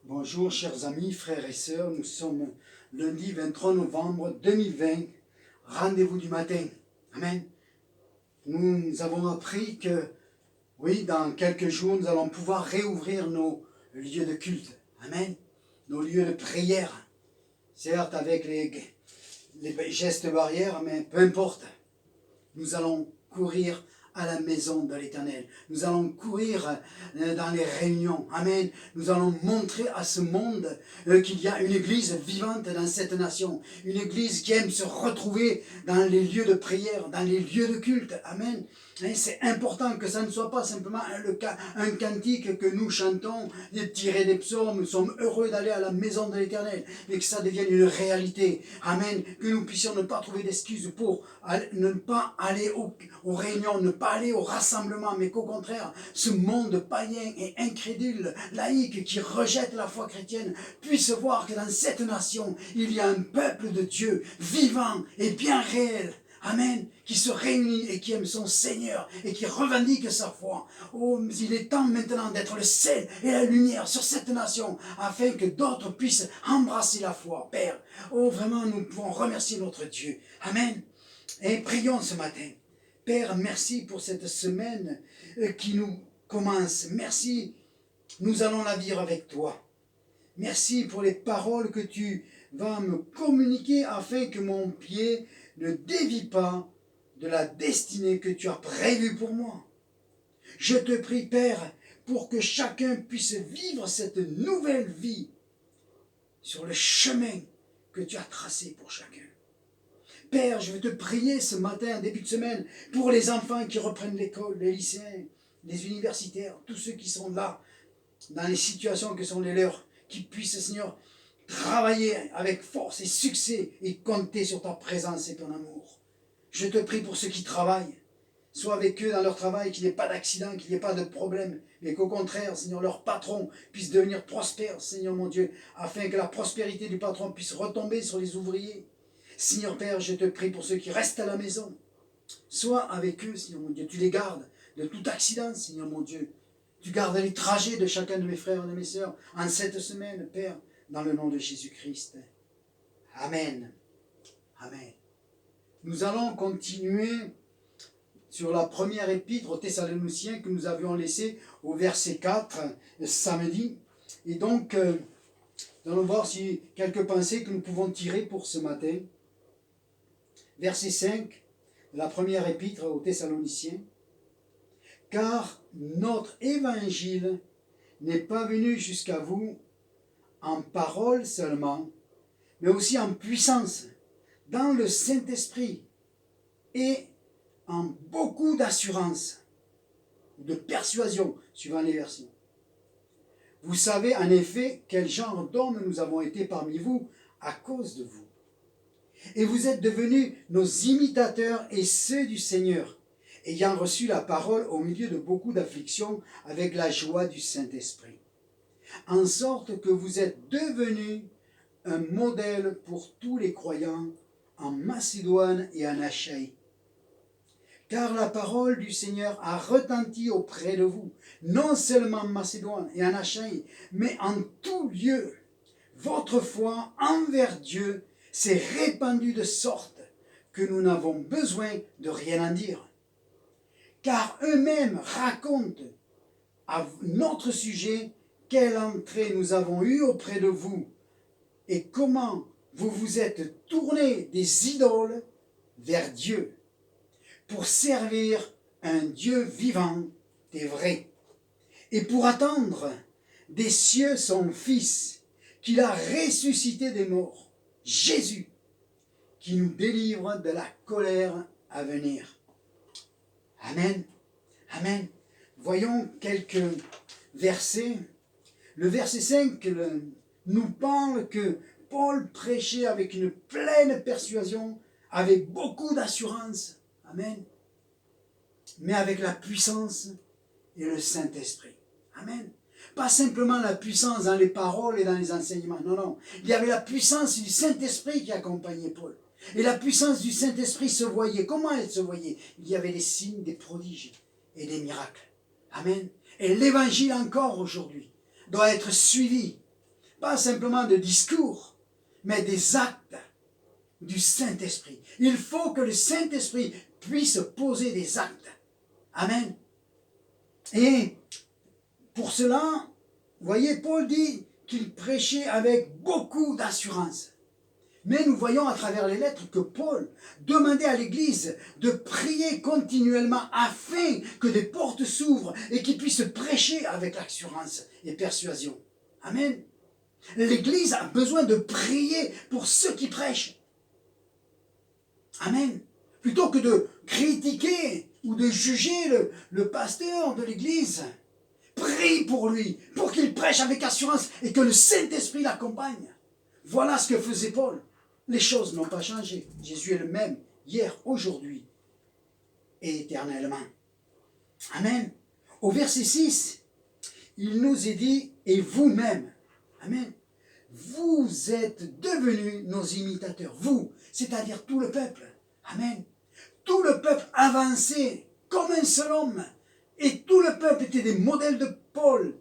Bonjour chers amis, frères et sœurs, nous sommes lundi 23 novembre 2020, rendez-vous du matin. Amen. Nous avons appris que, oui, dans quelques jours, nous allons pouvoir réouvrir nos lieux de culte. Amen. Nos lieux de prière. Certes avec les gestes barrières, mais peu importe. Nous allons courir à la maison de l'Éternel. Nous allons courir dans les réunions. Amen. Nous allons montrer à ce monde qu'il y a une église vivante dans cette nation. Une église qui aime se retrouver dans les lieux de prière, dans les lieux de culte. Amen. C'est important que ça ne soit pas simplement un cantique que nous chantons, tiré des psaumes, nous sommes heureux d'aller à la maison de l'Éternel, mais que ça devienne une réalité. Amen. Que nous puissions ne pas trouver d'excuses pour ne pas aller aux réunions, ne pas aller au rassemblement, mais qu'au contraire, ce monde païen et incrédule, laïque, qui rejette la foi chrétienne, puisse voir que dans cette nation, il y a un peuple de Dieu vivant et bien réel. Amen, qui se réunit et qui aime son Seigneur et qui revendique sa foi. Oh, il est temps maintenant d'être le sel et la lumière sur cette nation afin que d'autres puissent embrasser la foi, Père. Oh, vraiment, nous pouvons remercier notre Dieu. Amen. Et prions ce matin. Père, merci pour cette semaine qui nous commence. Merci, nous allons la vivre avec toi. Merci pour les paroles que tu vas me communiquer afin que mon pied ne dévie pas de la destinée que tu as prévue pour moi. Je te prie, Père, pour que chacun puisse vivre cette nouvelle vie sur le chemin que tu as tracé pour chacun. Père, je veux te prier ce matin, début de semaine, pour les enfants qui reprennent l'école, les lycéens, les universitaires, tous ceux qui sont là, dans les situations que sont les leurs, qui puissent, Seigneur, travailler avec force et succès et compter sur ta présence et ton amour. Je te prie pour ceux qui travaillent. Sois avec eux dans leur travail, qu'il n'y ait pas d'accident, qu'il n'y ait pas de problème, mais qu'au contraire, Seigneur, leur patron puisse devenir prospère, Seigneur mon Dieu, afin que la prospérité du patron puisse retomber sur les ouvriers. Seigneur Père, je te prie pour ceux qui restent à la maison. Sois avec eux, Seigneur mon Dieu. Tu les gardes de tout accident, Seigneur mon Dieu. Tu gardes les trajets de chacun de mes frères et de mes sœurs en cette semaine, Père, dans le nom de Jésus-Christ. Amen. Amen. Nous allons continuer sur la première épître aux Thessaloniciens que nous avions laissée au verset 4 samedi. Et donc, nous allons voir si quelques pensées que nous pouvons tirer pour ce matin. Verset 5 de la première épître aux Thessaloniciens. Car notre évangile n'est pas venu jusqu'à vous en parole seulement, mais aussi en puissance, dans le Saint-Esprit et en beaucoup d'assurance, de persuasion, suivant les versions. Vous savez en effet quel genre d'hommes nous avons été parmi vous à cause de vous. Et vous êtes devenus nos imitateurs et ceux du Seigneur, ayant reçu la parole au milieu de beaucoup d'afflictions avec la joie du Saint-Esprit. En sorte que vous êtes devenus un modèle pour tous les croyants en Macédoine et en Achaïe. Car la parole du Seigneur a retenti auprès de vous, non seulement en Macédoine et en Achaïe, mais en tout lieu. Votre foi envers Dieu s'est répandue de sorte que nous n'avons besoin de rien en dire. Car eux-mêmes racontent à notre sujet quelle entrée nous avons eue auprès de vous et comment vous vous êtes tournés des idoles vers Dieu pour servir un Dieu vivant et vrai et pour attendre des cieux son Fils qu'il a ressuscité des morts, Jésus, qui nous délivre de la colère à venir. Amen. Amen. Voyons quelques versets. Le verset 5 nous parle que Paul prêchait avec une pleine persuasion, avec beaucoup d'assurance. Amen. Mais avec la puissance et le Saint-Esprit. Amen. Pas simplement la puissance dans les paroles et dans les enseignements. Non, non. Il y avait la puissance du Saint-Esprit qui accompagnait Paul. Et la puissance du Saint-Esprit se voyait. Comment elle se voyait? Il y avait des signes, des prodiges et des miracles. Amen. Et l'évangile encore aujourd'hui doit être suivi pas simplement de discours, mais des actes du Saint-Esprit. Il faut que le Saint-Esprit puisse poser des actes. Amen. Et pour cela, vous voyez, Paul dit qu'il prêchait avec beaucoup d'assurance. Mais nous voyons à travers les lettres que Paul demandait à l'Église de prier continuellement afin que des portes s'ouvrent et qu'il puisse prêcher avec assurance et persuasion. Amen. L'Église a besoin de prier pour ceux qui prêchent. Amen. Plutôt que de critiquer ou de juger le pasteur de l'Église, prie pour lui, pour qu'il prêche avec assurance et que le Saint-Esprit l'accompagne. Voilà ce que faisait Paul. Les choses n'ont pas changé. Jésus est le même hier, aujourd'hui et éternellement. Amen. Au verset 6, il nous est dit, et vous-même, amen, vous êtes devenus nos imitateurs. Vous, c'est-à-dire tout le peuple. Amen. Tout le peuple avançait comme un seul homme. Et tout le peuple était des modèles de Paul,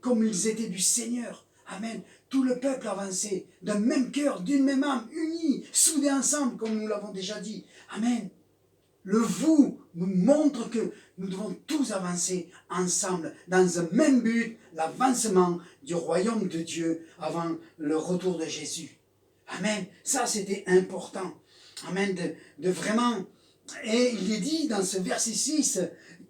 comme ils étaient du Seigneur. Amen. Tout le peuple avançait d'un même cœur, d'une même âme, unis, soudés ensemble, comme nous l'avons déjà dit. Amen. Le vous nous montre que nous devons tous avancer ensemble dans un même but, l'avancement du royaume de Dieu avant le retour de Jésus. Amen. Ça, c'était important. Amen. De vraiment... Et il est dit dans ce verset 6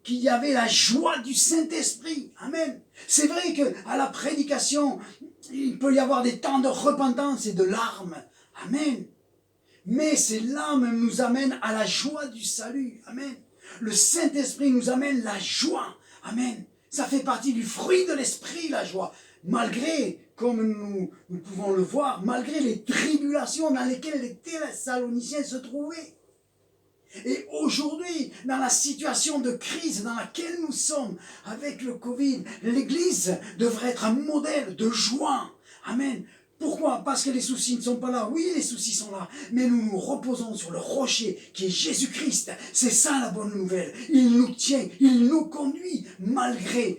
qu'il y avait la joie du Saint-Esprit. Amen. C'est vrai qu'à la prédication, il peut y avoir des temps de repentance et de larmes. Amen. Mais ces larmes nous amènent à la joie du salut. Amen. Le Saint-Esprit nous amène la joie. Amen. Ça fait partie du fruit de l'Esprit, la joie. Malgré, comme nous pouvons le voir, malgré les tribulations dans lesquelles les Thessaloniciens se trouvaient. Et aujourd'hui, dans la situation de crise dans laquelle nous sommes avec le Covid, l'Église devrait être un modèle de joie. Amen. Pourquoi? Parce que les soucis ne sont pas là. Oui, les soucis sont là. Mais nous nous reposons sur le rocher qui est Jésus-Christ. C'est ça la bonne nouvelle. Il nous tient, il nous conduit malgré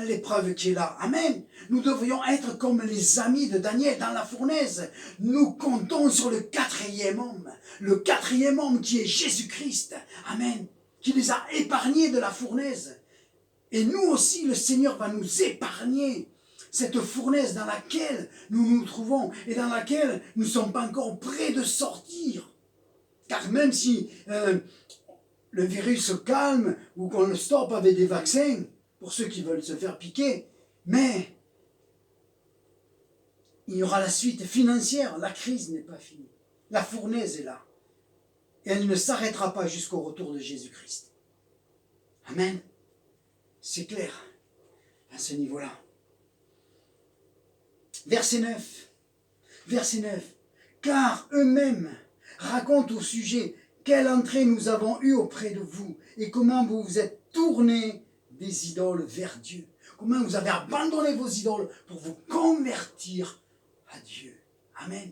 l'épreuve qui est là. Amen. Nous devrions être comme les amis de Daniel dans la fournaise. Nous comptons sur le quatrième homme. Le quatrième homme qui est Jésus-Christ. Amen. Qui les a épargnés de la fournaise. Et nous aussi, le Seigneur va nous épargner. Cette fournaise dans laquelle nous nous trouvons et dans laquelle nous ne sommes pas encore prêts de sortir. Car même si le virus se calme ou qu'on le stoppe avec des vaccins, pour ceux qui veulent se faire piquer, mais il y aura la suite financière. La crise n'est pas finie. La fournaise est là. Et elle ne s'arrêtera pas jusqu'au retour de Jésus-Christ. Amen. C'est clair à ce niveau-là. Verset 9. Verset 9. Car eux-mêmes racontent au sujet quelle entrée nous avons eue auprès de vous et comment vous vous êtes tournés des idoles vers Dieu. Comment vous avez abandonné vos idoles pour vous convertir à Dieu. Amen.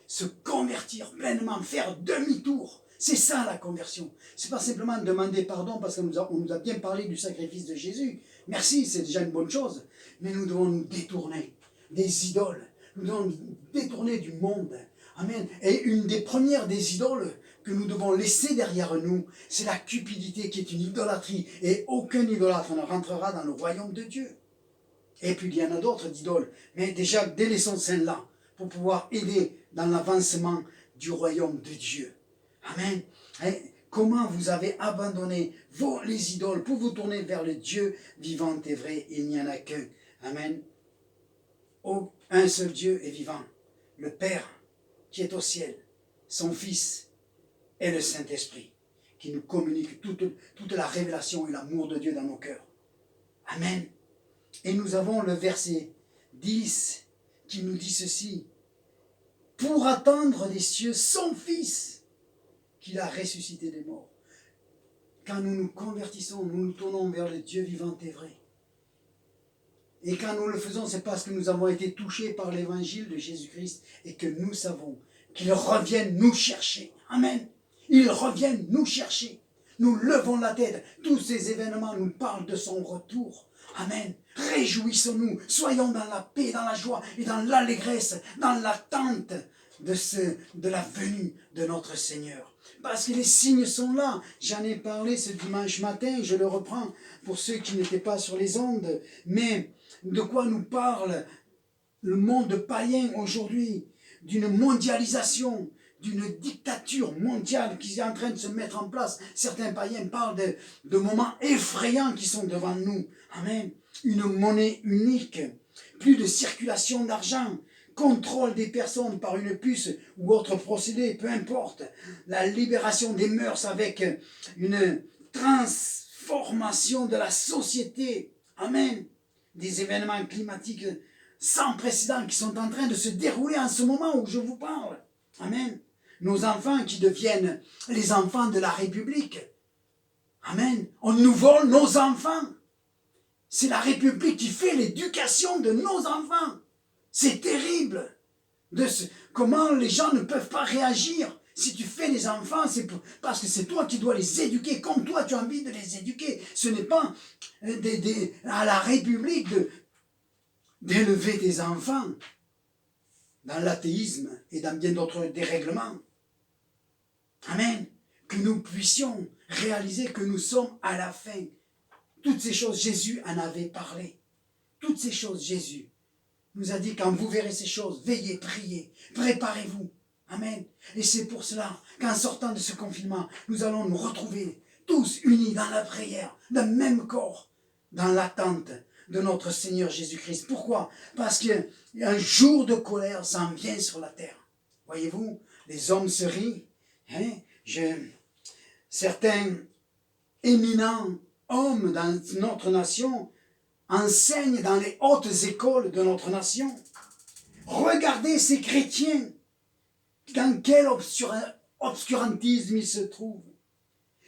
Se convertir pleinement, faire demi-tour. C'est ça la conversion. C'est pas simplement demander pardon parce qu'on nous a bien parlé du sacrifice de Jésus. Merci, c'est déjà une bonne chose. Mais nous devons nous détourner des idoles. Nous devons nous détourner du monde. Amen. Et une des premières des idoles que nous devons laisser derrière nous, c'est la cupidité qui est une idolâtrie. Et aucun idolâtre ne rentrera dans le royaume de Dieu. Et puis il y en a d'autres d'idoles. Mais déjà, délaissons celle-là pour pouvoir aider dans l'avancement du royaume de Dieu. Amen. Et comment vous avez abandonné les idoles pour vous tourner vers le Dieu vivant et vrai. Il n'y en a qu'un. Amen. Un seul Dieu est vivant. Le Père qui est au ciel, son Fils et le Saint-Esprit qui nous communique toute la révélation et l'amour de Dieu dans nos cœurs. Amen. Et nous avons le verset 10 qui nous dit ceci. Pour attendre des cieux son Fils qu'il a ressuscité des morts. Quand nous nous convertissons, nous nous tournons vers le Dieu vivant et vrai. Et quand nous le faisons, c'est parce que nous avons été touchés par l'évangile de Jésus-Christ et que nous savons qu'il revient nous chercher. Amen. Il revient nous chercher. Nous levons la tête. Tous ces événements nous parlent de son retour. Amen. Réjouissons-nous. Soyons dans la paix, dans la joie et dans l'allégresse, dans l'attente de la venue de notre Seigneur. Parce que les signes sont là. J'en ai parlé ce dimanche matin, je le reprends pour ceux qui n'étaient pas sur les ondes. Mais de quoi nous parle le monde païen aujourd'hui? D'une mondialisation, d'une dictature mondiale qui est en train de se mettre en place. Certains païens parlent de moments effrayants qui sont devant nous. Amen. Une monnaie unique, plus de circulation d'argent, contrôle des personnes par une puce ou autre procédé, peu importe. La libération des mœurs avec une transformation de la société. Amen. Des événements climatiques sans précédent qui sont en train de se dérouler en ce moment où je vous parle. Amen. Nos enfants qui deviennent les enfants de la République. Amen. On nous vole nos enfants. C'est la République qui fait l'éducation de nos enfants. C'est terrible. Comment les gens ne peuvent pas réagir. Si tu fais les enfants, c'est parce que c'est toi qui dois les éduquer, comme toi tu as envie de les éduquer. Ce n'est pas à la République d'élever tes enfants dans l'athéisme et dans bien d'autres dérèglements. Amen. Que nous puissions réaliser que nous sommes à la fin. Toutes ces choses, Jésus en avait parlé. Toutes ces choses, Jésus nous a dit, quand vous verrez ces choses, veillez, priez, préparez-vous. Amen. Et c'est pour cela qu'en sortant de ce confinement, nous allons nous retrouver tous unis dans la prière, d'un même corps, dans l'attente de notre Seigneur Jésus-Christ. Pourquoi? Parce qu'un jour de colère s'en vient sur la terre. Voyez-vous, les hommes se rient. Hein? Certains éminents hommes dans notre nation enseignent dans les hautes écoles de notre nation. Regardez ces chrétiens, dans quel obscurantisme ils se trouvent.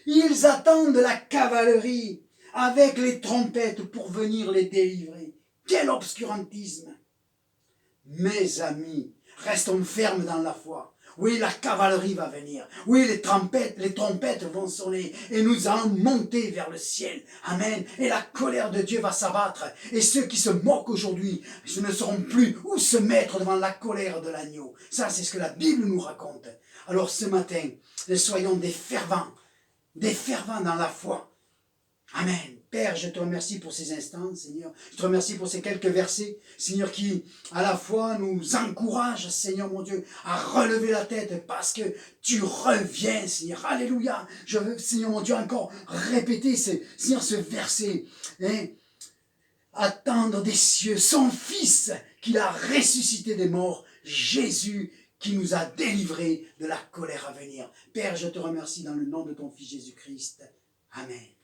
Ils attendent la cavalerie avec les trompettes pour venir les délivrer. Quel obscurantisme! Mes amis, restons fermes dans la foi. Oui, la cavalerie va venir. Oui, les trompettes vont sonner et nous allons monter vers le ciel. Amen. Et la colère de Dieu va s'abattre. Et ceux qui se moquent aujourd'hui, ce ne sauront plus où se mettre devant la colère de l'agneau. Ça, c'est ce que la Bible nous raconte. Alors ce matin, soyons des fervents dans la foi. Amen. Père, je te remercie pour ces instants, Seigneur. Je te remercie pour ces quelques versets, Seigneur, qui à la fois nous encouragent, Seigneur mon Dieu, à relever la tête parce que tu reviens, Seigneur. Alléluia. Je veux, Seigneur mon Dieu, encore répéter, Seigneur, ce verset. Hein? Attendre des cieux son Fils qu'il a ressuscité des morts, Jésus, qui nous a délivrés de la colère à venir. Père, je te remercie dans le nom de ton Fils Jésus-Christ. Amen.